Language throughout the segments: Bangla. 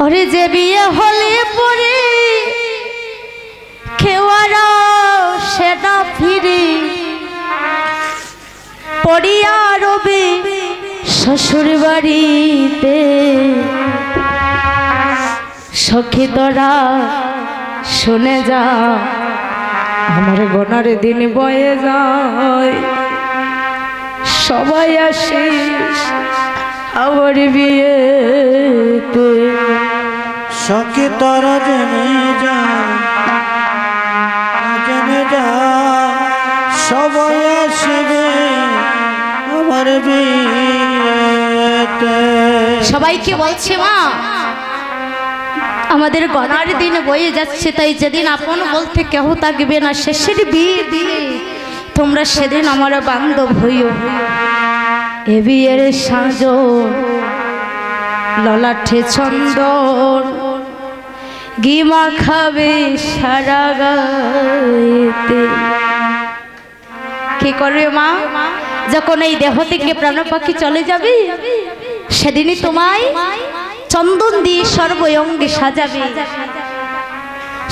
ওরে যে বিয়ে হলে পরে খেওয়ারা সেটা ফিরে পড়িয়া রবে শ্বশুর বাড়িতে। সখী তোরা শুনে যা আমার গোনার দিন বয়ে যায়। সবাই আসিস আমার বিয়েতে। সখী তোরা জেনে যা জেনে যা সবাই আসবে আমার বিয়েতে। সবাইকে বলছে মা আমাদের গনার দিন বয়ে যাচ্ছে, তাই যেদিন আপন বলতে কেহ থাকবে না শেষের বিয়ে দিয়ে তোমরা সেদিন আমার বান্ধব হইও। এ বিয়ের সাজ ললাঠে চন্দন গিমা খাবে সারা গায়েতে। কি করবে মা? যখন এই দেহ থেকে প্রাণ পাখি চলে যাবে সেদিনই তোমায় চন্দন দিয়ে সর্বঙ্গে সাজাবে,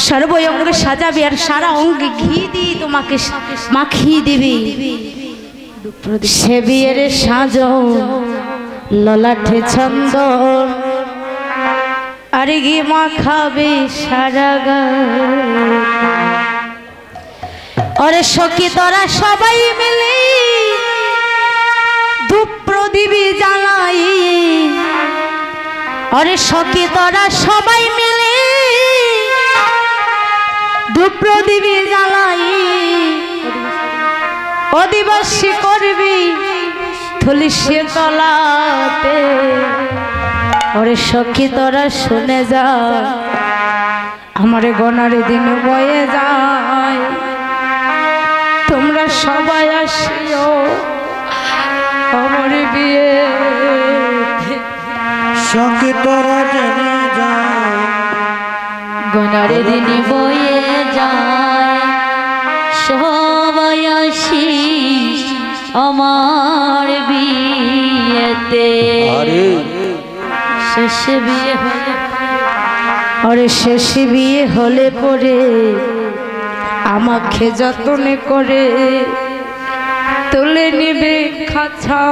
সর্বঙ্গে সাজাবে আর সারা অঙ্গে ঘি দিয়ে তোমাকে মাখিয়ে দিবে। সে বিয়ের সাজ ললাঠে চন্দন আর ঘি মাখাবে সারা গায়ে। ওরে সখী তোরা সবাই মিলে ধূপ প্রদীপ জ্বালাই। ওরে সখী তোরা সবাই মিলে ধূপ প্রদীপ জ্বালাই। অধিবাসী করবি তুলসী তলাতে। ওরে সখী তোরা শুনে যা আমার গনার দিন বয়ে যায়। তোমরা সবাই আসিও আমার বিয়ে। সখী তোরা জেনে যা গনার দিন বয়ে যায়। সবাই আসিস আমার বিয়েতে। শেষে বিয়ে হলে আরে শেষে বিয়ে হলে পরে আমাকে যত্ন করে তুলে নিবে খাঁচা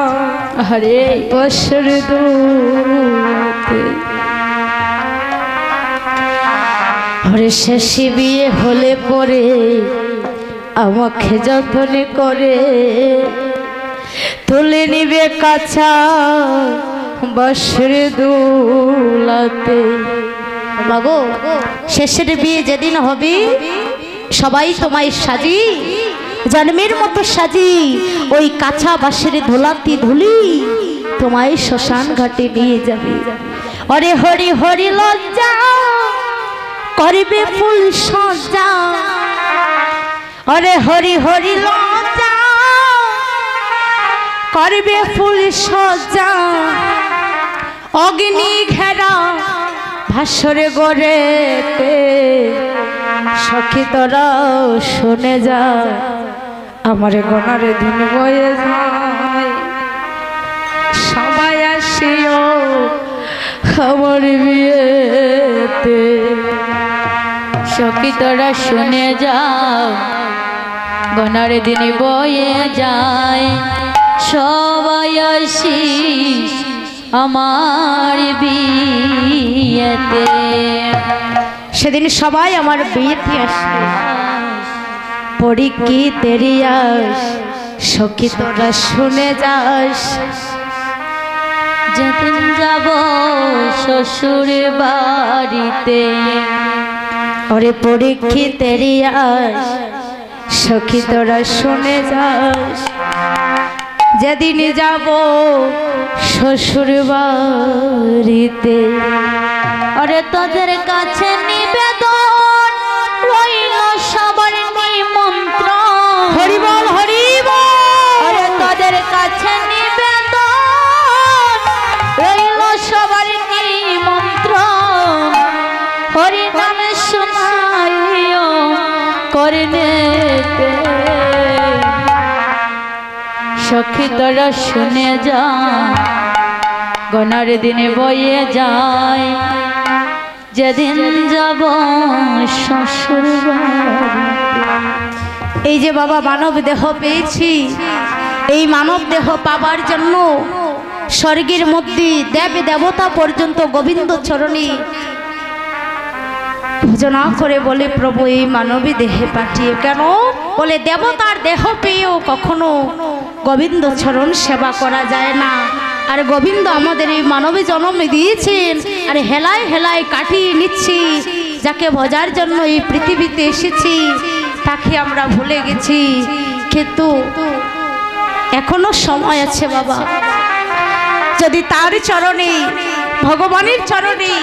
আরে বছর দুতে। আরে শেষে বিয়ে হলে পরে আমাকে যত্ন করে তুলে নিবে কাছা বছর দুলাতে। মাগো শেষের বিয়ে যেদিন হবে সবাই তোমায় সাজি জন্মের মতো সাজি ওই কাছা বাঁশের ধুলাতি ধুলি তোমায় শ্মশান ঘাটে নিয়ে যাবে। অরে হরি হরি লজ্জা করবে ফুল সজ্জা। অরে হরি হরি লজ্জা করবে ফুল সজ্জা। অগ্নি ঘেরা ভাসরে গড়েতে। সখী তোরাও শুনে যা আমার গনার দিন বয়ে যায়। সবাই আসিও আমার বিয়েতে। সখী তোরা শুনে যাও গনার দিন বয়ে যায়। সবাই আসিস আমার বিয়েতে। সেদিন সবাই আমার বিয়েতে আসে পড়ি কি তেরি আস। সখী তোরা শুনে যাস যেদিন যাব শ্বশুর বাড়িতে। ওরে পড়ি কি তেরি আস। সখী তোরা শুনে যাস যেদিন যাব শ্বশুর বাড়িতে। ওরে তোদের কাছে নিবেদন রইল সবার নিমন্ত্রণ। হরি বল হরি বল। ওরে তোদের কাছে নিবেদন রইল সবার নিমন্ত্রণ। হরি নামে শোনাইও করনেতে। সখী তোরা শুনে যা গনার দিনে বয়ে যায়। যেদিন যাব শ্বশুর বাড়ি। এই যে বাবা মানব দেহ পেয়েছি, এই মানব দেহ পাবার জন্য স্বর্গের মধ্যে দেব দেবতা পর্যন্ত গোবিন্দ চরণে ভোজনা করে বলে, প্রভু এই মানবী দেহে পাঠিয়ে। কেন বলে, দেবতার দেহ পেয়েও কখনো গোবিন্দ চরণ সেবা করা যায় না। আর গোবিন্দ আমাদের এই মানবী জন্ম দিয়েছেন, আর হেলায় হেলায় কাটিয়ে নিচ্ছি। যাকে ভজার জন্য এই পৃথিবীতে এসেছি তাকে আমরা ভুলে গেছি। কিন্তু এখনো সময় আছে বাবা, যদি তার চরণে, ভগবানের চরণে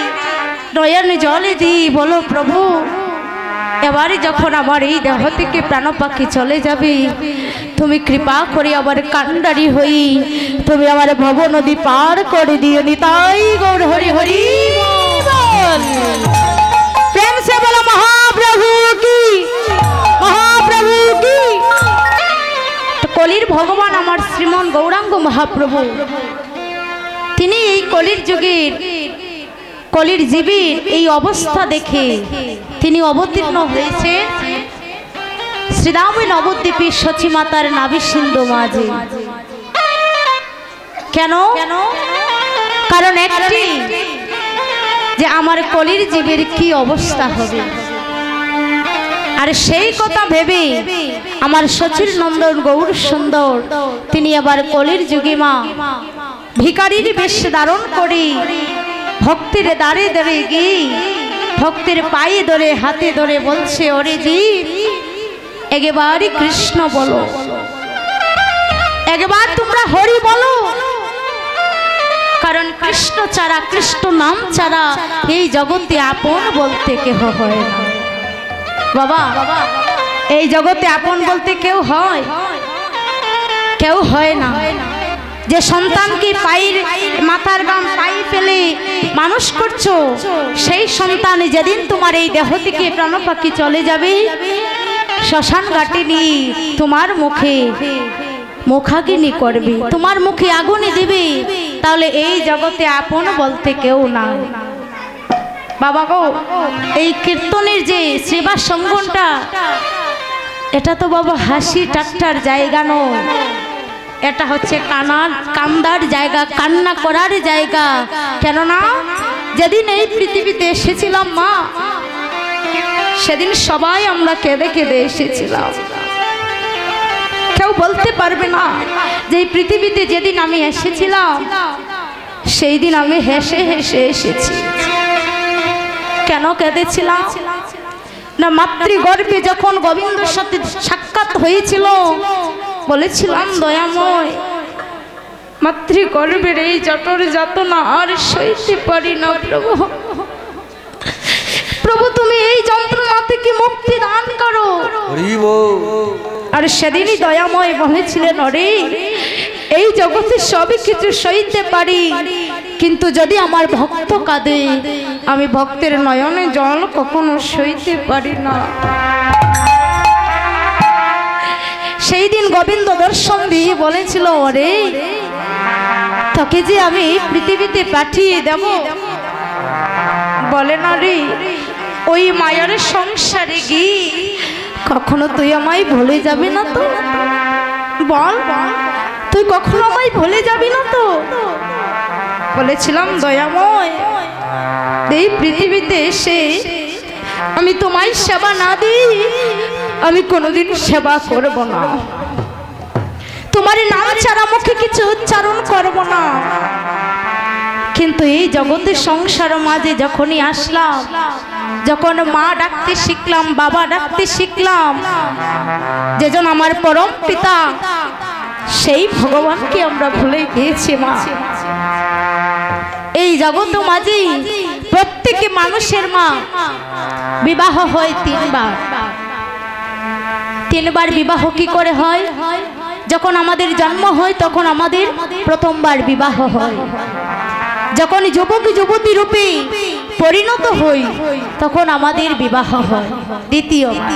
নয়ন জলে দিই, বলো প্রভু এবারে যখন আমার এই দেহ থেকে প্রাণ পাখি চলে যাবে, তুমি কৃপা করে আবার কান্ডারি হই, তুমি আমার ভব নদী পার করে দিও। নিতাই গৌর হরি হরি বল। প্রেম সে বলো মহাপ্রভু কি, মহাপ্রভু কি। তো কলির ভগবান আমার শ্রীমন গৌরাঙ্গ মহাপ্রভু, তিনি এই কলির যুগের, কলির জীবীর এই অবস্থা দেখে তিনি অবতীর্ণ হয়েছে শ্রীরামী নবদ্বীপের সচী মাতার নাভি সিন্ধু মাঝে। কেন? কারণ একটি, যে আমার কলির জীবের কি অবস্থা হবে। আর সেই কথা ভেবে আমার সচির নন্দন গৌর সুন্দর তিনি আবার কলির যুগে মা ভিখারির বেশ ধারণ করে ভক্তের দ্বারে দ্বারে গিয়ে ভক্তের পায়ে ধরে হাতে ধরে বলছে, ওরে জীব একবার কৃষ্ণ বলো, একবার তোমরা হরি বলো। কারণ কৃষ্ণ ছাড়া, কৃষ্ণ নাম ছাড়া এই জগতে আপন বলতে কেহ হয় না বাবা। এই জগতে আপন বলতে কেউ হয়? কেউ হয় না। যে সন্তানকে পায়ের মাথার গাম পায়ে ফেলে মানুষ করছো, সেই সন্তান যেদিন তোমার এই দেহ থেকে প্রাণ পাখি চলে যাবে, শ্মশান ঘাটে নিয়ে তোমার মুখে মুখাগ্নি করবে, তোমার মুখে আগুনে দিবে। তাহলে এই জগতে আপন বলতে কেউ না বাবা গো। এই কীর্তনের যে সেবা সঙ্গনটা, এটা তো বাবা হাসি ঠাট্টার জায়গা নয়, এটা হচ্ছে কান্দার জায়গা, কান্না করার জায়গা। কেননা যেদিন এই পৃথিবীতে এসেছিলাম মা, সেদিন সবাই আমরা কেঁদে কেঁদে এসেছিলাম। কেউ বলতে পারবে না যে এই পৃথিবীতে যেদিন আমি এসেছিলাম সেই দিন আমি হেসে হেসে এসেছি। কেন কেঁদেছিলাম না, মাতৃগর্ভে যখন গোবিন্দর সাথে সাক্ষাৎ হয়েছিল, বলেছিলাম দয়াময় মাতৃগর্ভের এই জটর যাতনা আর সইতে পারি না প্রভু, প্রভু তুমি এই যন্ত্রণা থেকে মুক্তি দান করো। আর সেদিনই দয়াময় বলেছিলেন, অরে এই জগতে সবই কিছু সইতে পারি, কিন্তু যদি আমার ভক্ত কাঁদে, আমি ভক্তের নয়নে জল কখনো সইতে পারি না। সেই দিন গোবিন্দ দর্শন দিয়ে বলেছিল, ওরে তোকে যে আমি পৃথিবীতে পাঠিয়ে দেব, বলে না রে ওই মায়ের সংসারে গিয়ে কখনো তুই আমায় ভুলে যাবি না তো? বল তুই কখনো আমায় ভুলে যাবি না তো? বলেছিলাম দয়াময় এই পৃথিবীতে এসে আমি তোমায় সেবা না দিই, আমি কোনোদিন সেবা করব না, তোমার নাম ছাড়া মুখে কিছু উচ্চারণ করব না। কিন্তু এই জগতের সংসার মাঝে যখনই আসলাম, যখন মা ডাকতে শিখলাম, বাবা ডাকতে শিখলাম, যেজন আমার পরম পিতা, সেই ভগবানকে আমরা ভুলে গিয়েছি মা। এই জগৎ মাঝে প্রত্যেক মানুষের মা বিবাহ হয় তিনবার। তিনবার বিবাহ কি করে হয়? যখন আমাদের জন্ম হয় তখন আমাদের প্রথমবার বিবাহ হয়, যখন যুবক যুবতী রূপে পরিণত হই তখন আমাদের বিবাহ হয় দ্বিতীয়বার।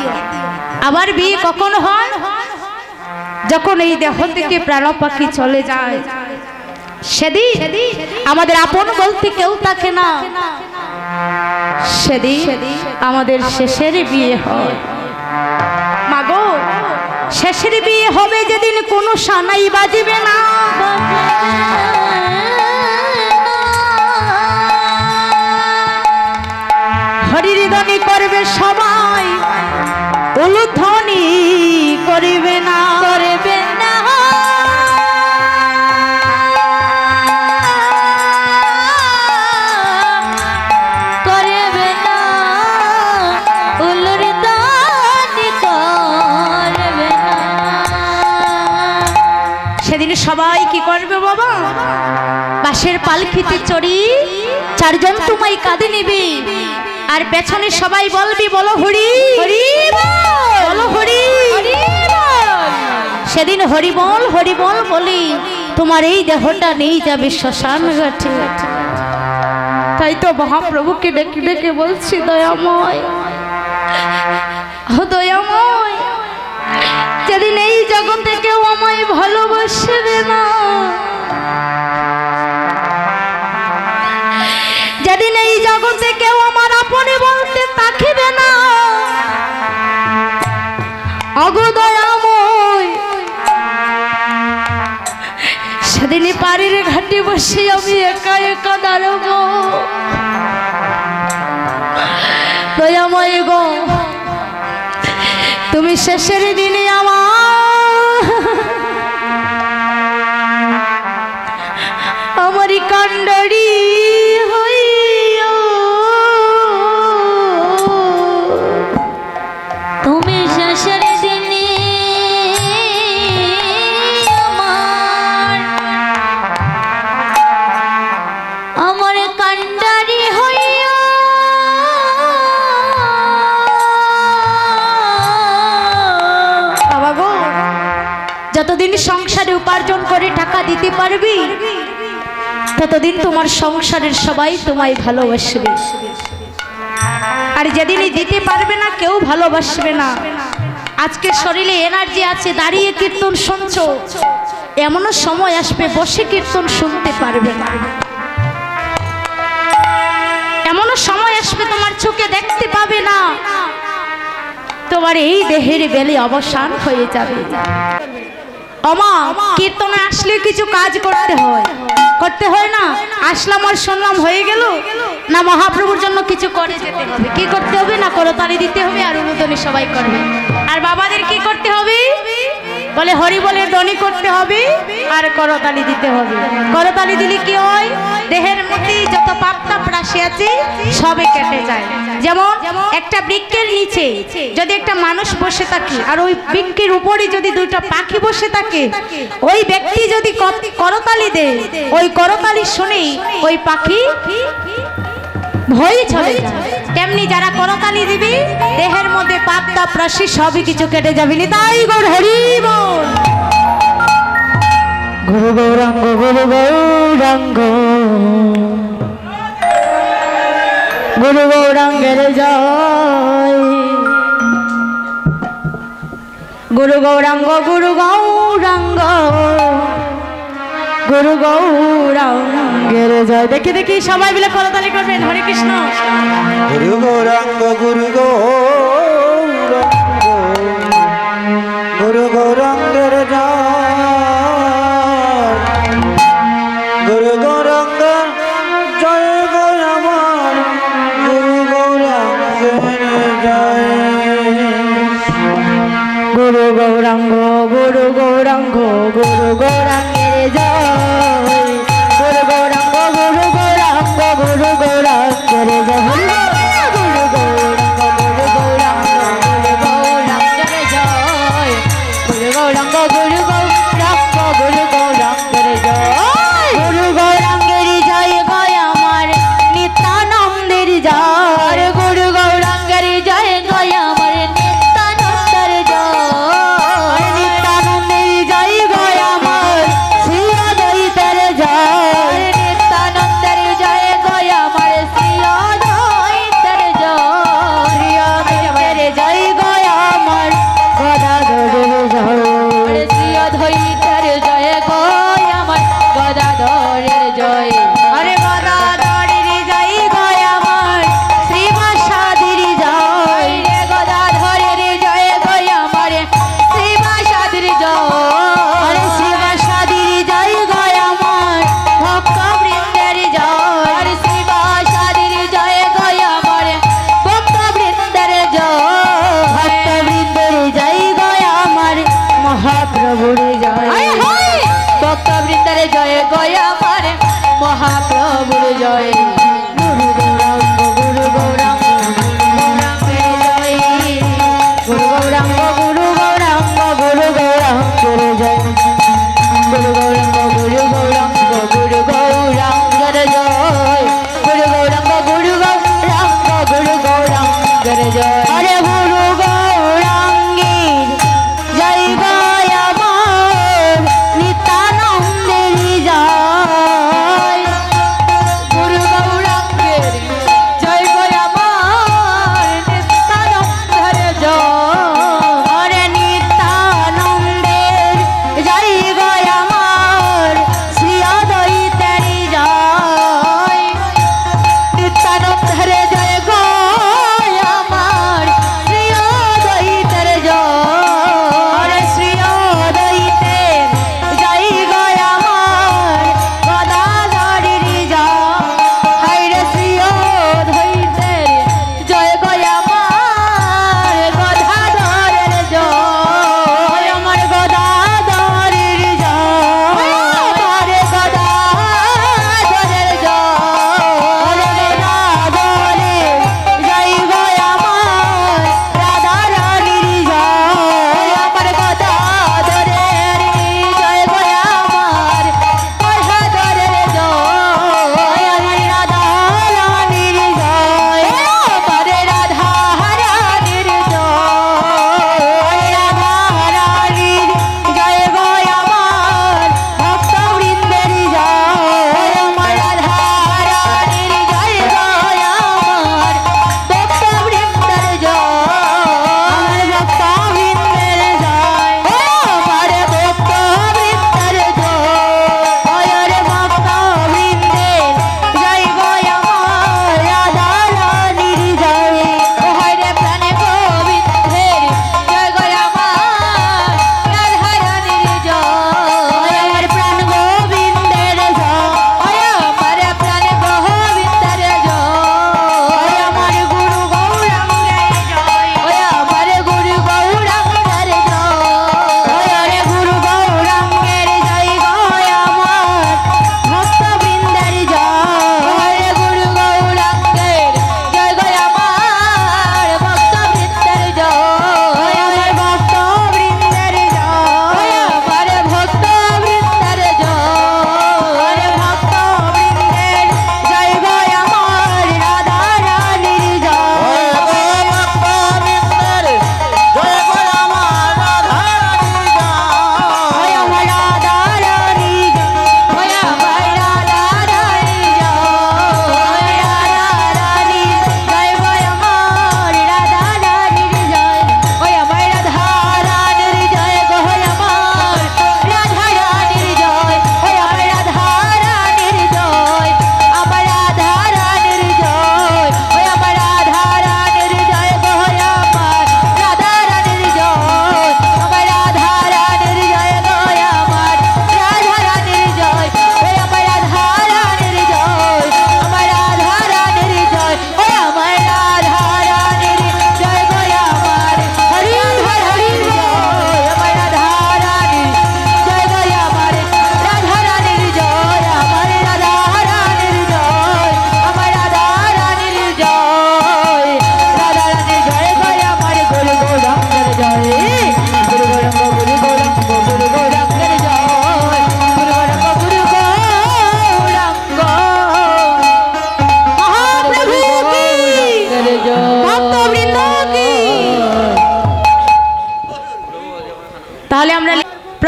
আবার বিয়ে কখন হয়? যখন এই দেহ থেকে প্রাণ পাখি চলে যায়, সেদিন আমাদের আপন বলতে কেউ থাকে না, সেদিন আমাদের শেষের বিয়ে হয়। মাগো, শেষের বিয়ে হবে যেদিন কোনো সানাই বাজিবে না, হরিধ্বনি করবে সবাই, উলুধ্বনি করিবে না, করবে না। করবে না, উলুধ্বনি করবে না। সেদিন সবাই কি করবে বাবা? বাঁশের পালকিতে চড়ি চারজন তোমায় কাঁধে নিবি, আর পেছনে সবাই বলবি বলো হরি হরি বলো হরি। সেদিন হরি বল বলি তোমার এই দেহটা নিয়ে যাবে শ্মশান ঘাটে। তাই তো মহাপ্রভুকে ডেকে ডেকে বলছি, দয়াময় ও দয়াময়, যেদিন এই জগতে কেউ আমায় ভালোবাসবে না, যেদিন এই জগতে কেউ আমার আপনি বলতে তাকিবে না, অগো দয়াময়, সেদিন পাড়ির ঘাটে বসে আমি একা একা দাঁড়াবো। দয়াময় গো, তুমি শেষের দিনে আমারই কান্ডারি হইও, তুমি শেষের দিনে আমার কান্ডারি হইও। বাবা গো, যতদিন সংসারে উপার্জন করে টাকা দিতে পারবি, ততদিন তোমার সংসারের সবাই তোমায় ভালোবাসবে, আর যেদিনই দিতে পারবে না কেউ ভালোবাসবে না। আজকে শরীরে এনার্জি আছে, দাঁড়িয়ে কীর্তন শুনছো, এমনও সময় আসবে বসে কীর্তন শুনতে পারবে না, এমনও সময় আসবে তোমার চোখে দেখতে পাবে না, তোমার এই দেহের বেলে অবসান হয়ে যাবে। অমা, কীর্তনে আসলে কিছু কাজ করতে হয় না? আসলাম আর শুনলাম হয়ে গেল না, মহাপ্রভুর জন্য কিছু করে যেতে হবে। কি করতে হবে? না করতালি দিতে হবে, আর অনুধ্বনি সবাই করবে। আর বাবাদের কি করতে হবে? বলে হরি বলে ধ্বনি করতে হবে আর করতালি দিতে হবে। করতালি দিলে কি হয়? দেহের মধ্যে যত পাপ তাপ রাশি আছে সবে কেটে যায়। যেমন একটা বৃক্ষের নিচে যদি একটা মানুষ বসে থাকে আর ওই বৃক্ষের উপরে যদি দুইটা পাখি বসে থাকে, ওই ব্যক্তি যদি করতালি দেয়, ওই করতালি শুনেই ওই পাখি ভয় চলে যায়। তেমনি যারা করতালি দিবি দেহের মধ্যে পাপ তাপ রাশি সবই কিছু কেটে যাবে। তাই গৌর হরি বল। গুরু গৌরাঙ্গ গুরু গৌরাঙ্গ গুরু গৌরাঙ্গের জয়। গুরু গৌরাঙ্গ গুরু গৌরাঙ্গ গুরু গৌরাঙ্গের জয়। দেখি দেখি সবাই মিলে করতালি করবেন। হরে কৃষ্ণ। গুরু গৌরাঙ্গ গুরু গৌরাঙ্গ গুরু গৌরাঙ্গের জয়। গুরু গৌরাঙ্গ জয় গো আমার গুরু গৌরাঙ্গের জয়। গুরু গৌরাঙ্গ গুরু গৌরাঙ্গ গুরু গৌরাঙ্গের জয়। গুরু গৌরাঙ্গ গুরু গৌরাঙ্গ গুরু গৌরাঙ্গের জয়। গুরু গৌরাঙ্গ গুরু গৌরাঙ্গ গুরু গৌরাঙ্গের জয়। গুরু গৌরাঙ্গ গুরু গৌরাঙ্গ গুরু গৌরাঙ্গের জয়। গুরু গৌরাঙ্গের জয় গয় আমার নিত্যানন্দের জয়। গুরু গৌরাঙ্গের জয় গয় আমার নিত্যানন্দের জয়। নিত্যানন্দের জয় গয় আমার শ্রী অদ্বৈতের জয়। নিত্যানন্দের জয় গয় আমার শ্রী অদ্বৈতের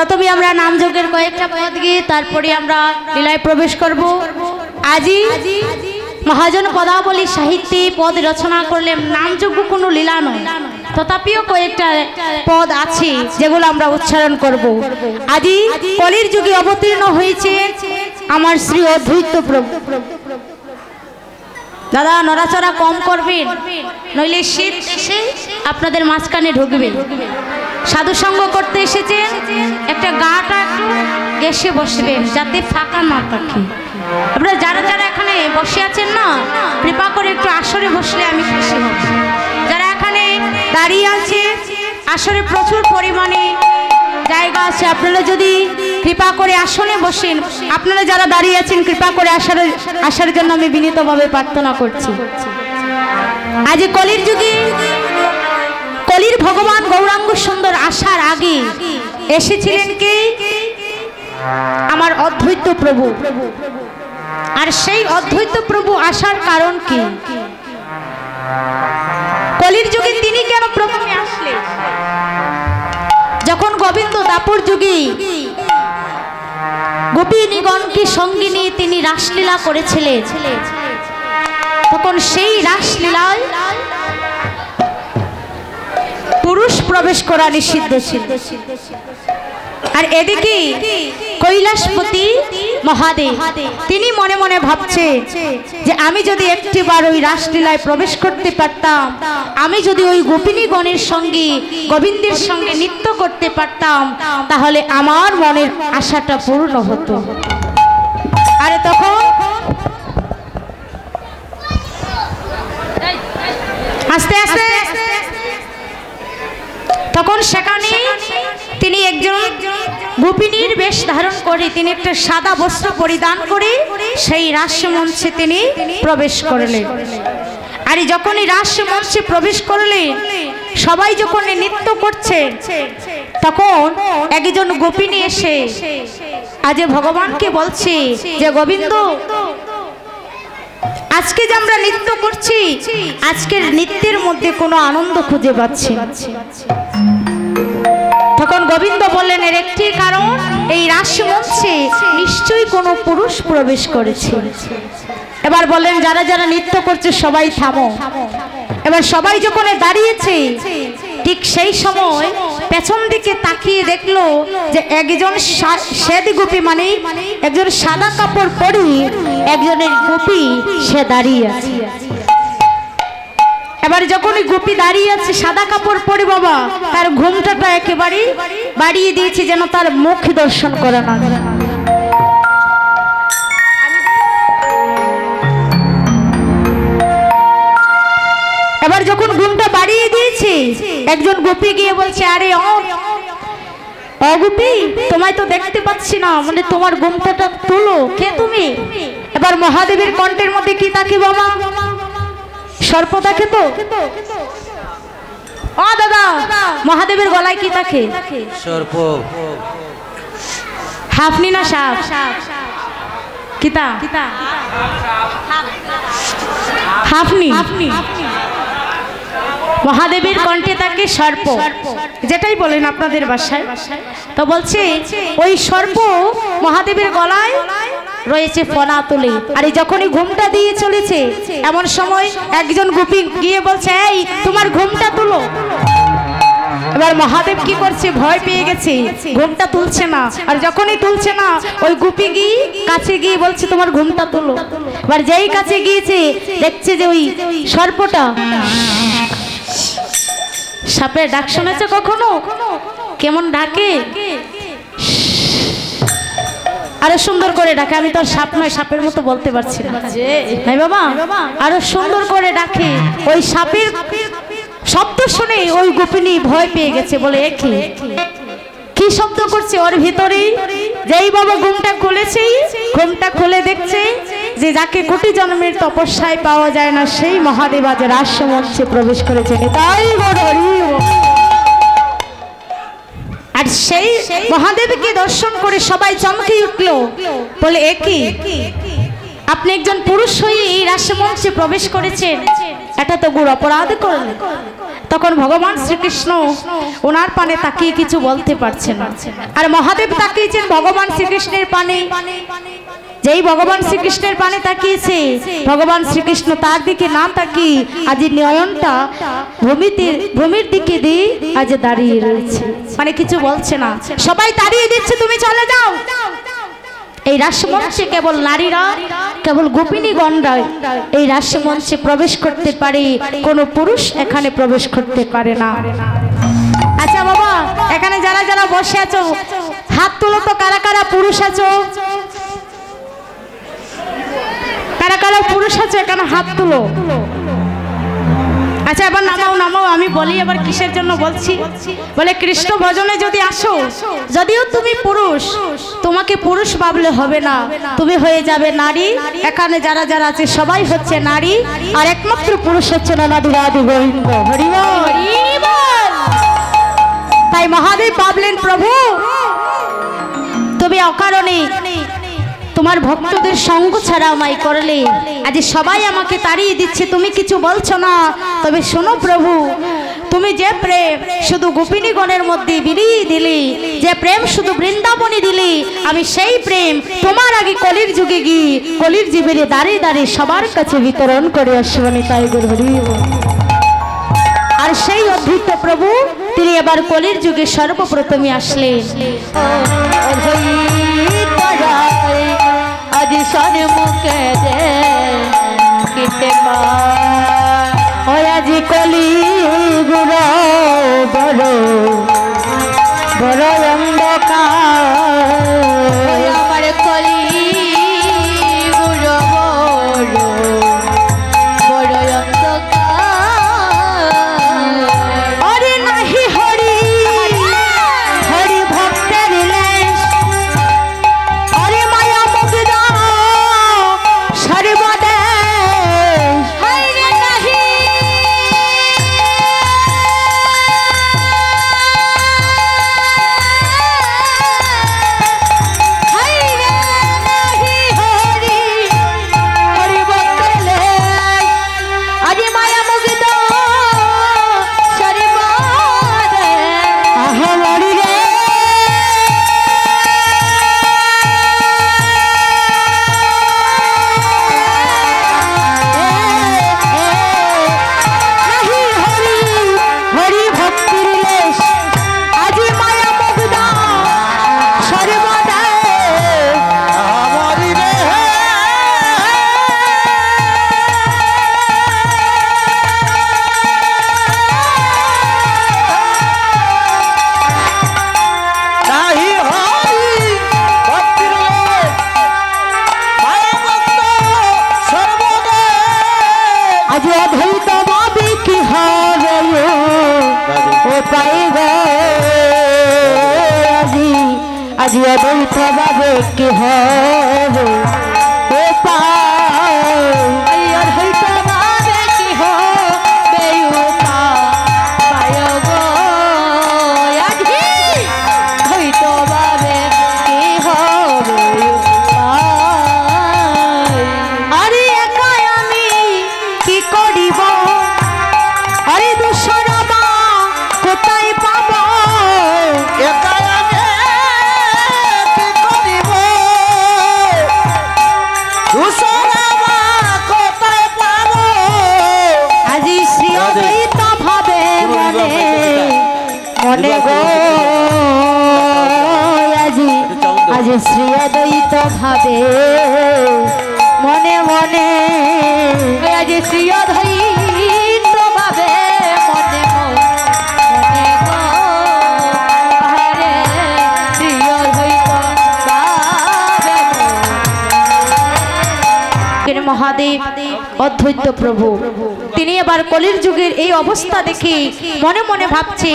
প্রথমে আমরা নামযোগের কয়েকটা পদ গিয়ে তারপরে আমরা লীলায় প্রবেশ করব। আজি মহাজন পদাবলী সাহিত্যে পদ রচনা করলেন, নামযোগ্য কোনো লীলা নয়, তথাপিও কয়েকটা পদ আছে যেগুলো আমরা উচ্চারণ করব। আজি কলির যুগে অবতীর্ণ হয়েছে আমার শ্রী অদ্বৈত প্রভু। দাদা নড়াচড়া কম করবেন, নইলে শীত এসে আপনাদের মাঝখানে ঢুকবে। সাধু সঙ্গ করতে এসেছেন, একটা গাটা একটু গেসে বসবেন যাতে ফাঁকা না থাকে। আপনারা যারা যারা এখানে বসে আছেন না, কৃপা করে একটু আসরে বসলে আমি খুশি হব। যারা এখানে দাঁড়িয়ে আছে, আসরে প্রচুর পরিমাণে জায়গা আছে, আপনারা যদি কৃপা করে আসনে বসেন। আপনারা যারা দাঁড়িয়ে আছেন কৃপা করে আসার জন্য আমি বিনীতভাবে প্রার্থনা করছি। আজ কলির যুগে কলির ভগবান গৌরাঙ্গ সুন্দর আসার আগে এসেছিলেন কে? আমার অদ্বৈত প্রভু। আর সেই অদ্বৈত প্রভু আসার কারণ কি? কলির যুগে তিনি কেন প্রথমে আসলেন? যখন গোবিন্দ দাপর যুগে গোপিনীগণকে সঙ্গে নিয়ে তিনি রাসলীলা করেছিলেন, তখন সেই রাসলীলায় পুরুষ প্রবেশ করা নিষিদ্ধ ছিল। আর এদিকে কৈলাসপতি মহাদেব তিনি মনে মনে ভাবছে যে আমি যদি একটিবার ওই রাসলীলায় প্রবেশ করতে পারতাম, আমি যদি ওই গোপিনীগণের সঙ্গে গোবিন্দের সঙ্গে নৃত্য করতে পারতাম, তাহলে আমার মনের আশাটা পূর্ণ হতো। আরে তখন আস্তে আস্তে তখন সেখানে তিনি একজন গোপিনীর বেশ ধারণ করে তিনি একটা সাদা বস্ত্র পরিধান করে সেই রাসমঞ্চে তিনি প্রবেশ করলেন। আর যখনই রাসমঞ্চে প্রবেশ করলেন, সবাই যখন নৃত্য করছে, তখন একজন গোপিনী এসে আজ ভগবানকে বলছে যে গোবিন্দ, আজকে যে আমরা নৃত্য করছি, আজকের নৃত্যের মধ্যে কোনো আনন্দ খুঁজে পাচ্ছি। তখন গোবিন্দ বললেন এর একটি কারণ, এই রাসমঞ্চে নিশ্চয়ই কোনো পুরুষ প্রবেশ করেছে। এবার বললেন যারা যারা নৃত্য করছে সবাই থামো। এবার সবাই যখন দাঁড়িয়েছে, ঠিক সেই সময় পেছন দিকে তাকিয়ে দেখলো যে একজন শ্বেত গোপী, মানে একজন সাদা কাপড় পরে একজনের গোপী সে দাঁড়িয়ে আছে। এবার যখন ওই গোপী দাঁড়িয়ে আছে সাদা কাপড় পরে, বাবা তার ঘুমটাটা একেবারে বাড়িয়ে দিয়েছে যেন তার মুখ দর্শন করা না যায়। এবার যখন ঘুমটা বাড়িয়ে দিয়েছে, একজন গোপী গিয়ে বলছে আরে ও গোপী, তোমায় তো দেখতে পাচ্ছি না, মানে তোমার ঘুমটাটা তুলো, কে তুমি? এবার মহাদেবের কণ্ঠের মধ্যে কি থাকে বাবা? সর্প থাকে তো? ও দাদা, মহাদেবের গলায় কি থাকে? সর্প। হাফনি না সাপ? কিতা? হাফনি। মহাদেবের কণ্ঠে থাকে সর্প, যেটাই বলেন আপনাদের ভাষায়। তো বলছে ওই সর্প মহাদেবের গলায় রয়েছে ফনা তুলে। আর যখনই ঘুমটা দিয়ে চলেছে, এমন সময় একজন গোপী গিয়ে বলছে এই তোমার ঘুমটা তুলো। এবার মহাদেব কি করছে, ভয় পেয়ে গেছে, ঘুমটা তুলছে না। আর যখনই তুলছে না, ওই গোপী গিয়ে কাছে গিয়ে বলছে তোমার ঘুমটা তুলো। এবার যেই কাছে গিয়েছে, দেখছে যে ওই সর্পটা, সাপের ডাক শুনেছে কখনো? কেমন ডাকে? আরো সুন্দর করে ডাকে। আমি তো আর সাপ নয়, সাপের মতো বলতে পারছি না। হ্যাঁ বাবা, আরো সুন্দর করে ডাকে। ওই সাপের শব্দ শুনে ওই গোপিনী ভয় পেয়ে গেছে, বলে কি শব্দ করছে ওর ভিতরে? যেই বাবা ঘুমটা খুলেছে, ঘুমটা খুলে দেখছে যে যাকে কোটি জন্মের তপস্যায় পাওয়া যায় না, সেই মহাদেব আজ রাসমঞ্চে প্রবেশ করেছেন। তাই আর সেই মহাদেবকে দর্শন করে সবাই চমকে উঠলো, বলে একই আপনি একজন পুরুষ হয়ে এই রাসমঞ্চে প্রবেশ করেছেন, এটা তো গুরু অপরাধ করলেন। তখন ভগবান শ্রীকৃষ্ণ ওনার পানে তাকিয়ে কিছু বলতে পারছেন না। আর মহাদেব তাকিয়েছেন ভগবান শ্রীকৃষ্ণের পানে। যেই ভগবান শ্রীকৃষ্ণের পানে তাকিয়েছে, ভগবান শ্রীকৃষ্ণ তার দিকে না তাকিয়ে আজ নয়নটা ভূমির দিকে দিয়ে আজ দাঁড়িয়ে রয়েছে, মানে কিছু বলছে না। সবাই দাঁড়িয়ে দিচ্ছে, তুমি চলে যাও। এই রাসমঞ্চে কেবল নারীরা, কেবল গোপিনীগণরা এই রাসমঞ্চে প্রবেশ করতে পারে, কোনো পুরুষ এখানে প্রবেশ করতে পারে না। আচ্ছা বাবা, এখানে যারা যারা বসে আছো হাত তুলো তো, কারা কারা পুরুষ আছো? কারা কারা পুরুষ আছো এখানে হাত তুলো। আচ্ছা এবার নামাও নামাও, আমি বলি এবার কিসের জন্য বলছি। বলে কৃষ্ণ ভজনে যদি আসো, যদিও তুমি পুরুষ, তোমাকে পুরুষ ভাবলে হবে না, তুমি হয়ে যাবে নারী। এখানে যারা যারা আছে সবাই হচ্ছে নারী, আর একমাত্র পুরুষ হচ্ছে রাধা গোবিন্দ। হরি বল। তাই মহাদেব ভাবলেন, প্রভু তুমি অকারণে তোমার ভক্তদের সঙ্গ ছাড়া আমায় করলে, আজ সবাই আমাকে তাড়িয়ে দিচ্ছে, তুমি কিছু বলছো না। তবে শোনো প্রভু, তুমি যে প্রেম শুধু গোপিনীগণের মধ্যে বিলিয়ে দিলি, যে প্রেম শুধু বৃন্দাবনে দিলি, আমি সেই প্রেম তোমার আগে কলির যুগে গিয়ে কলির জীবের দাঁড়িয়ে দাঁড়িয়ে সবার কাছে বিতরণ করে আসবনি। তাই গুরু হরি বল। আর সেই অদ্ভুত প্রভু তিনি এবার কলির যুগে সর্বপ্রথমে আসলেন। আজি সন্মুখে দেখিতে পাই, আজি কলি গুরু বড় বড় অন্ধকার, আমার কলি গুরু বড় বড় অন্ধকার। অরে নাহি হরি হরি ভক্তের লেশ, অরে মায়া মুগ্ধ সর্বদেশ, হরে নাহি আজি অদ্বৈত ভাবে কি হবে উপায়, অদ্বৈত ভাবে কি হবে উপায় গো, আজি অদ্বৈত ভাবে কি হবে উপায়। আরে একাই আমি কি করিব, আরে দুসরবা কোথায় পাব, একাই মনে গো, আজি শ্রী অদ্বৈত ভাবে মনে মনে, আজি শ্রী অদ্বৈত ভাবে মনে মনে গো, শ্রী অদ্বৈত ভাবে। মহাদেব অদ্বৈত প্রভু তিনি এবার কলির যুগের এই অবস্থা দেখে মনে মনে ভাবছে,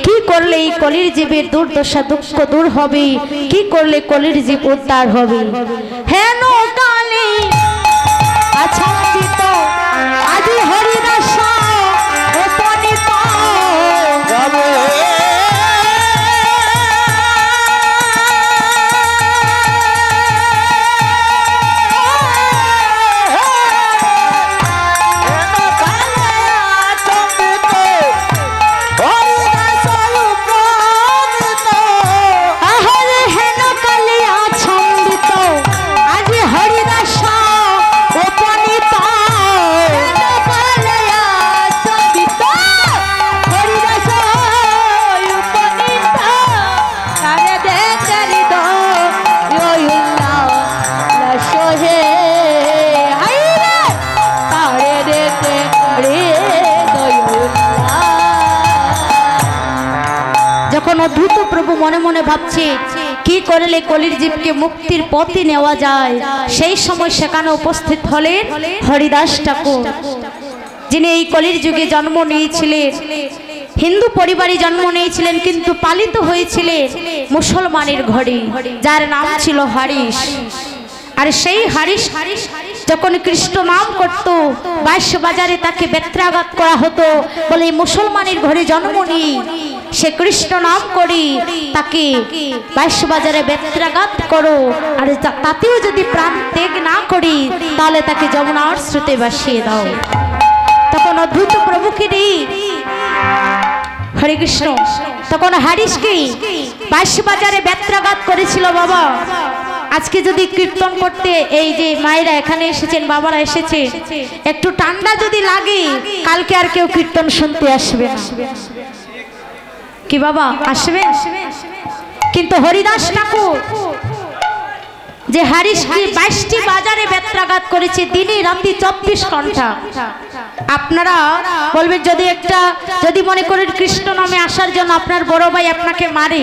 কি করলে এই কলির জীবের দুর্দশা দুঃখ দূর হবে, কি করলে কলির জীব উদ্ধার হবে। হেন কালে আচ্ছাদিত আজি হরিদাস উপনীত, তখন অদ্ভুত প্রভু মনে মনে ভাবছে কি করলে কলির জীবকে মুক্তির পথে নেওয়া যায়। সেই সময় সেখানে উপস্থিত হলেন হরিদাস ঠাকুর, যিনি এই কলির যুগে জন্ম নিয়েছিলেন, হিন্দু পরিবারে জন্ম নিয়েছিলেন, কিন্তু পালিত হয়েছিলেন মুসলমানের ঘরে, যার নাম ছিল হারিস। আর সেই হারিস যখন কৃষ্ণ নাম করত, 22 বাজারে তাকে বেত্রাঘাত করা হতো, বলে মুসলমানের ঘরে জন্ম নিয়ে সে কৃষ্ণ নাম করি, তাকে 22 বাজারে বেত্রাঘাত করো, আর তাতেও যদি প্রাণ ত্যাগ না করি তাহলে তাকে যমুনার স্রোতে ভাসিয়ে দাও। তখন অদ্ভুত প্রভুকে নিয়ে হরে কৃষ্ণ, তখন হারিসকে 22 বাজারে বেত্রাঘাত করেছিল। বাবা, আজকে যদি কীর্তন করতে এই যে মায়েরা এখানে এসেছেন, বাবারা এসেছে, একটু ঠান্ডা যদি লাগে কালকে আর কেউ কীর্তন শুনতে আসবে না, কি বাবা আসবে? কিন্তু হরিদাস ঠাকুর যে হারিসকে 22টি বাজারে বেত্রাঘাত করেছে দিনে রাতে 24 ঘন্টা। আপনারা বলবেন যদি মনে করেন কৃষ্ণ নামে আসার জন্য আপনার বড় ভাই আপনাকে মারে,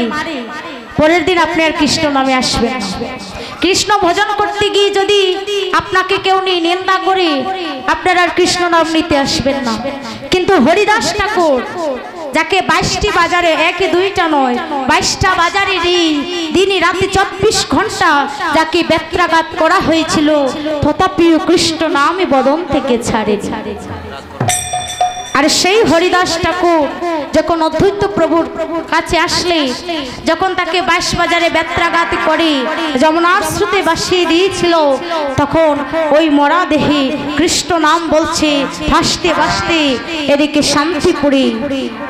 পরের দিন আপনি আর কৃষ্ণ নামে আসবেন। কৃষ্ণ ভজন করতে গিয়ে যদি আপনাকে কেউ নিন্দা করে আপনার আর কৃষ্ণ নাম নিতে আসবেন না। কিন্তু হরিদাস ঠাকুর যাকে 22টি বাজারে, একে দুইটা নয় 22টা বাজারে দিনে রাতে 24 ঘন্টা যাকে বেত্রাঘাত করা হয়েছিল, তথাপিও কৃষ্ণ নামে বদন থেকে ছাড়ে। আর সেই হরিদাস ঠাকুর যখন অদ্বৈত প্রভুর কাছে আসলে, যখন তাকে 22 বাজারে বেত্রাঘাত করে যমুনার স্রোতে ভাসিয়ে দিয়েছিল, তখন ওই মরা দেহে কৃষ্ণ নাম বলছে ভাসতে ভাসতে এদিকে শান্তিপুরে।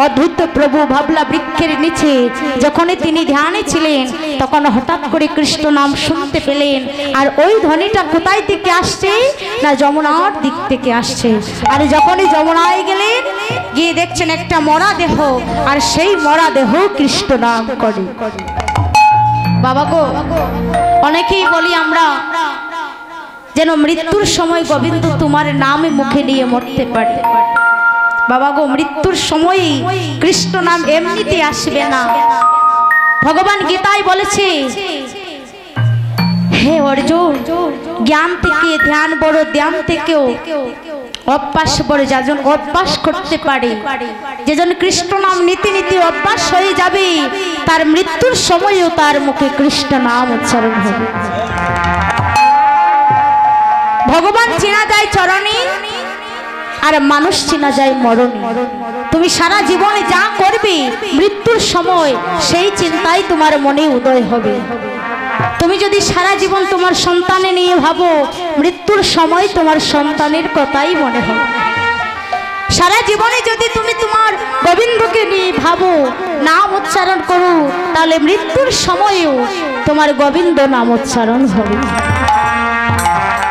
অদ্বৈত প্রভু ভাবলা বৃক্ষের নিচে যখনই তিনি ধ্যানে ছিলেন, তখন হঠাৎ করে কৃষ্ণ নাম শুনতে পেলেন। আর ওই ধ্বনিটা কোথায় থেকে আসছে না, যমুনার দিক থেকে আসছে। আর যখনই যমুনায় গেলেন, গিয়ে দেখছেন একটা মরা দেহ, আর সেই মরা দেহ কৃষ্ণ নাম করে। বাবা গো, অনেকেই বলি আমরা যেন মৃত্যুর সময় গোবিন্দ তোমার নামে মুখে নিয়ে মরতে পারি। বাবা গো, মৃত্যুর সময় কৃষ্ণ নাম এমনিতে আসবে না। ভগবান গীতায় বলেছে, হে অর্জুন, জ্ঞান থেকে ধ্যান বড়, ধ্যান থেকেও অভ্যাস বড়। যাজন অভ্যাস করতে পারে, যেজন কৃষ্ণ নাম নীতি নীতি অভ্যাস হয়ে যাবে, তার মৃত্যুর সময়ও তার মুখে কৃষ্ণ নাম উচ্চারণ হবে। ভগবান চেনা যায় চরণে, আর মানুষ চেনা যায় মরণে। তুমি সারা জীবনে যা করবে, মৃত্যুর সময় সেই চিন্তাই তোমার মনে উদয় হবে। তুমি যদি সারা জীবন তোমার সন্তানে নিয়ে ভাবো, মৃত্যুর সময় তোমার সন্তানের কথাই মনে হবে। সারা জীবনে যদি তুমি তোমার গোবিন্দকে নিয়ে ভাবো, নাম উচ্চারণ করো, তাহলে মৃত্যুর সময়ও তোমার গোবিন্দ নাম উচ্চারণ হবে।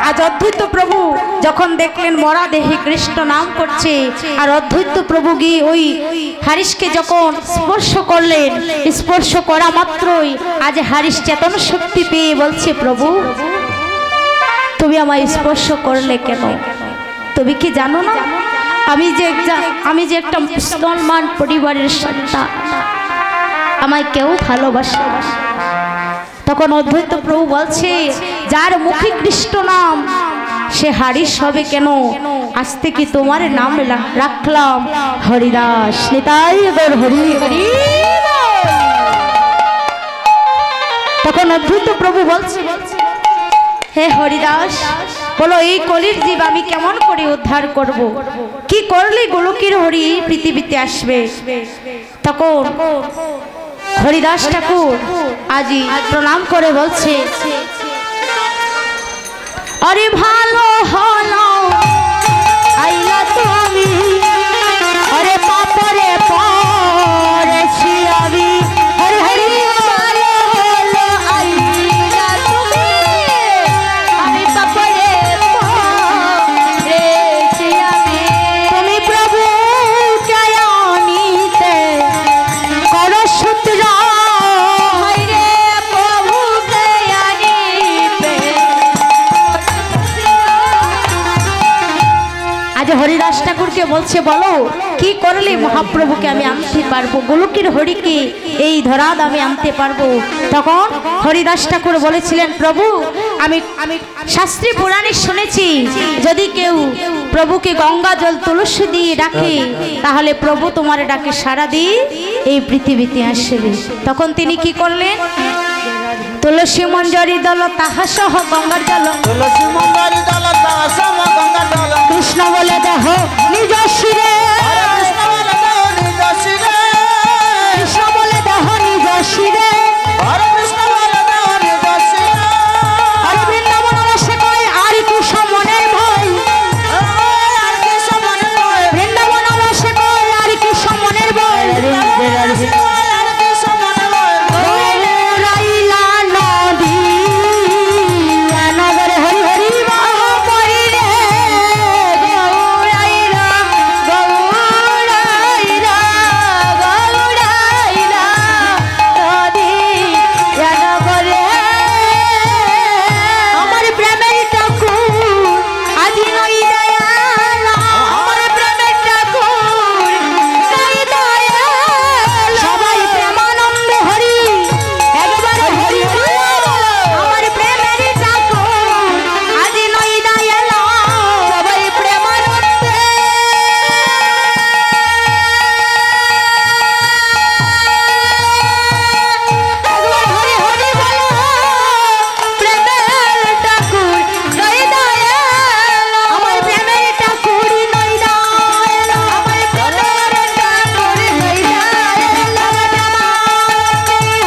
আজ অদ্বৈত প্রভু যখন দেখলেন মরা দেহে কৃষ্ণ নাম করছে, আর অদ্বৈত প্রভু গিয়ে ওই হারিসকে যখন স্পর্শ করলেন, স্পর্শ করা মাত্রই আজ হারিস চেতন শক্তি পেয়ে বলছে, প্রভু তুমি আমায় স্পর্শ করলে কেন? তুমি কি জানো না আমি যে একটা মুসলমান পরিবারের সন্তান, আমায় কেউ ভালোবাসে। তখন অদ্বৈত প্রভু বলছে, যার মুখে কৃষ্ণ নাম সে হারিস হবে কেন? আজ থেকে তোমার নাম রাখলাম হরিদাস। নিতাই গৌর হরি হরি। তখন অদ্বৈত প্রভু বলছে, হে হরিদাস, বলো এই কলির জীব আমি কেমন করে উদ্ধার করব? কি করলে গোলকের হরি পৃথিবীতে আসবে? তখন হরিদাস ঠাকুর আজি প্রণাম করে বলছে, আরে ভালো হলো আইলা তুমি, আরে পাপরে পড়েছি আমি। হরি হরি, ভালো হলো আইলা তুমি, আমি পাপরে পড়েছি আমি। তুমি প্রভু জয়নিতে করো সূত্র, হরে প্রভু জয়নিতে বলছে, বলো কি করলে মহাপ্রভুকে আমি আনতে পারবো, গোলকের হরিকে এই ধরাদ আমি আনতে পারবো। তখন হরিদাস ঠাকুর বলেছিলেন, প্রভু আমি শাস্ত্রী পুরাণে শুনেছি যদি কেউ প্রভুকে গঙ্গা জল তুলসী দিয়ে ডাকে তাহলে প্রভু তোমার ডাকে সাড়া দিয়ে এই পৃথিবীতে আসবে। তখন তিনি কি করলেন, তুলসী মঞ্জরি দল তাহা সহ গঙ্গার জল, তুলসী মঙ্গল দল তাসম গঙ্গা দল, কৃষ্ণ বলে দেহ নিজ শিরে, কৃষ্ণ বলে দেহ নিজ শিরে, কৃষ্ণ বলে দেহ নিজ শিরে, হরে কৃষ্ণ বলে দেহ নিজ শিরে, আর বৃন্দাবন রসে কয় আর কি সমনের ভয়, আর কি সমনে কয়, বৃন্দাবন রসে কয় আর কি সমনের ভয়, আর কি সমনে কয়, গৌরাইলা নদী নগরে হরি হরি মহাপরি রে, গৌরাইলা গৌরাইলা গৌরাইলা নদী নগরে আমার প্রেমের ঠাকুর আজি নই দয়াল, আমার প্রেমের ঠাকুর নই দয়াল, সবাই প্রেমানন্দ হরি একবার হরি হরি বলো, আমার প্রেমের ঠাকুর আজি নই দয়াল, সবাই প্রেমানন্দে একবার হরি হরি বলো, প্রেমের ঠাকুর নই দয়াল, আমার প্রেমের ঠাকুর নই দয়াল, আমার প্রেমের ঠাকুর নই দয়াল, আমার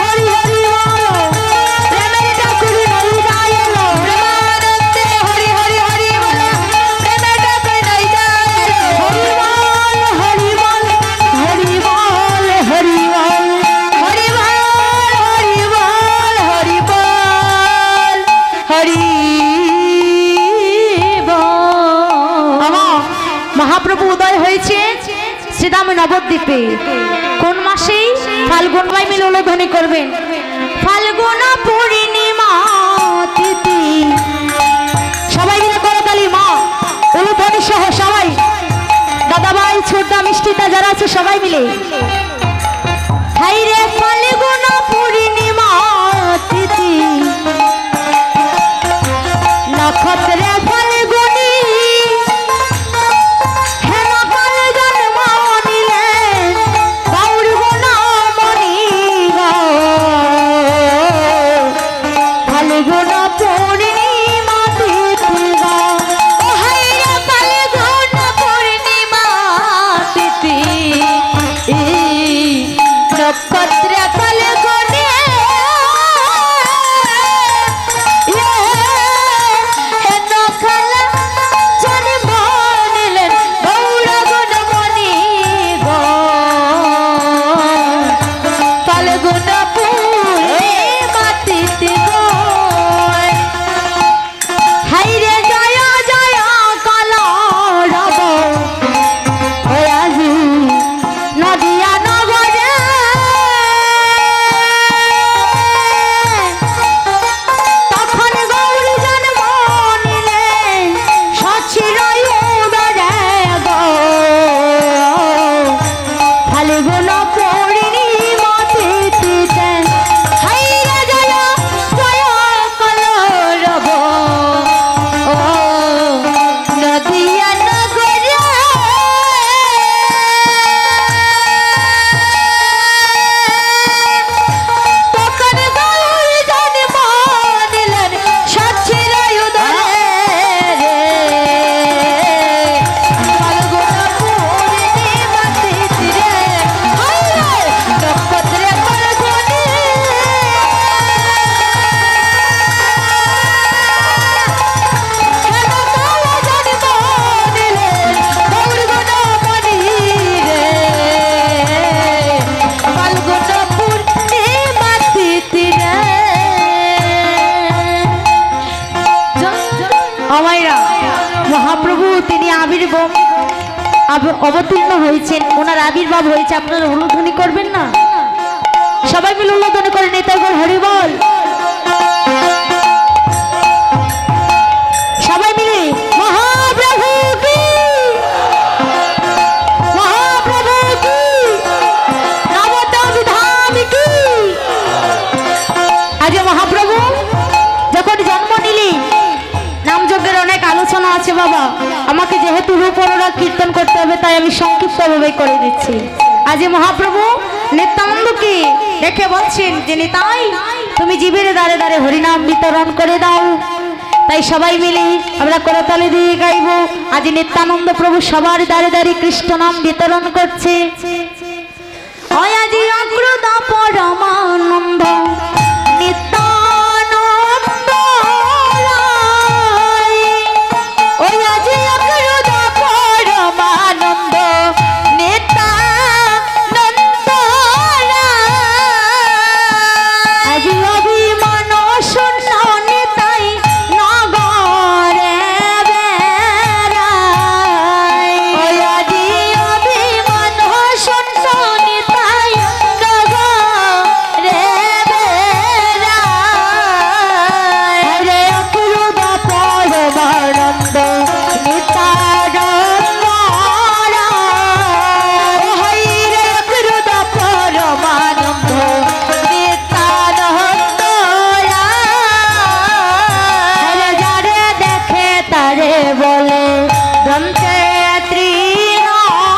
হরি হরি বলো, প্রেমের ঠাকুর নই দয়াল, প্রেমানন্দে হরি হরি হরি বলো, প্রেমের ঠাকুর নই দয়াল, হরি বল হরি বল হরি বল হরি বল হরি বল হরি বল হরি বল হরি বল। মহাপ্রভু উদয় হয়েছে শ্রীদাম নবদ্বীপে। কোন মাসে? ফাল্গুন মাই মিলে উলধ্বনি করবেন, ফাল্গুন পূর্ণিমা তিথি। সবাই মিলে করতালি মা উলধ্বনি সহ সবাই, দাদাভাই ছোটদা মিষ্টিটা যারা আছে সবাই মিলে, হাই রে ফাল্গুন পূর্ণিমা তিথি, নক্ষত্রে ফাল্গুনি হেন কাল জন্ম নিলেন গৌর গুণমণি গো, ফাল্গুন পূর্ণিমা তিথি গো, ও হাই রে ফাল্গুন পূর্ণিমা তিথি, নক্ষত্রে ফাল্গুনি হেন কাল জন্ম নিলেন গৌর গুণমণি গো, ফাল্গুন পূর্ণিমা তিথি গো, হাই রে জয় জয় কাল রব আজি নদিয়া নগরে, তখন গৌর জন্ম নিলেন সচির উদরে গো, ফাল্গুন পূর্ণিমা তিথিতে, হাই রে জয় জয় কাল রব ও নদিয়া নগরে, তখন গৌর জন্ম নিলেন সচির উদরে রে, ফাল্গুন পূর্ণিমা তিথি রে, হাই রে নক্ষত্রে ফাল্গুনি হেন কাল জন্ম নিলেন গৌর গুণমণি রে, ফাল্গুন পূর্ণিমা তিথি রে। আমায়রা মহাপ্রভু তিনি অবতীর্ণ হয়েছেন, ওনার আবির্ভাব হয়েছে, আপনারা উলধ্বনি করবেন না? সবাই মিলে উলধ্বনি করে নেতাগর হরি বল, সবাই মিলে মহাপ্রভু কি বাবা, আমাকে যেহেতু রূপ অনুরাগ কীর্তন করতে হবে তাই আমি সংক্ষিপ্তভাবে করে দিচ্ছি। আজ মহাপ্রভু নিত্যানন্দকে দেখে বলছেন যে নিতাই তুমি জীবের দ্বারে দ্বারে হরিনাম বিতরণ করে দাও। তাই সবাই মিলে আমরা করতালি দিয়ে গাইব। আজ নিত্যানন্দ প্রভু সবার দ্বারে দ্বারে কৃষ্ণ নাম বিতরণ করছে। আজি অগ্রদা পরমানন্দ নিত্যানন্দ রায়। ওই আজি অগ্রদা পরমানন্দ নিত্যানন্দ রায়। আজি অভিমান শূন্য নিতাই নগরে বেড়ায়। ওই আজি অভিমান শূন্য নিতাই নগরে বেড়ায়। হরে অক্রুদ পরমানন্দ নিত্যানন্দ রায়। হরে অক্রুদ পরমানন্দ নিত্যানন্দ রায়। যারে দেখে তারে বলে দন্তে তৃণধরি।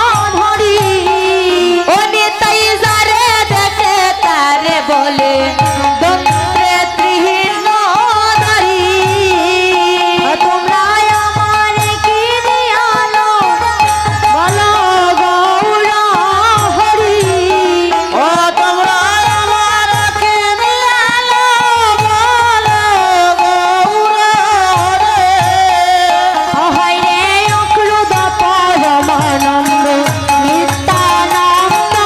ও নিতাই যারে দেখে তারে বলে দন্তে তৃণধরি। তোমরা আমার কি দিয়ালো বলো গৌর হরি। ও তোমরা আমার কি দিয়ালো বলো গৌর হরে। হরে অক্রুদ পরমানন্দ নিত্যানন্দ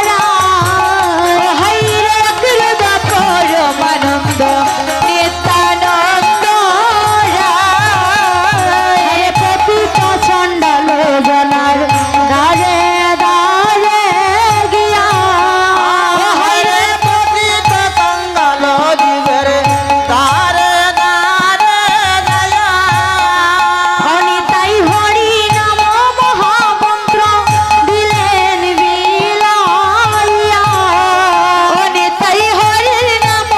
রায়। হরে অক্রুদ পরমানন্দ নিত্যানন্দ রায়। হরে পতিত চণ্ডাল জনার দ্বারে দ্বারে গিয়া। হরে পতিত কঙ্গাল জীবের দ্বারে দ্বারে যায়া। অনিতাই হরি নাম মহামন্ত্র দিলেন বিলাইয়া। অনিতাই হরি নাম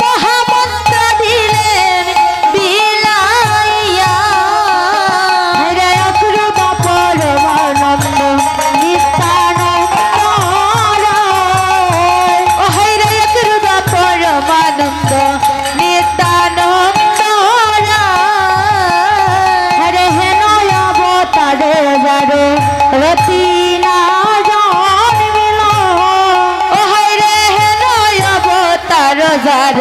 মহামন্ত্র দিলেন বিলাইয়া। হরে অক্রুদ পরমানন্দ নিত্যানন্দ রায়। হরে অক্রুদ পরমানন্দ নিত্যানন্দ রায়। হরে হেন অবতারে যারে রতি না জন্মিল। হরে হেন অবতার যার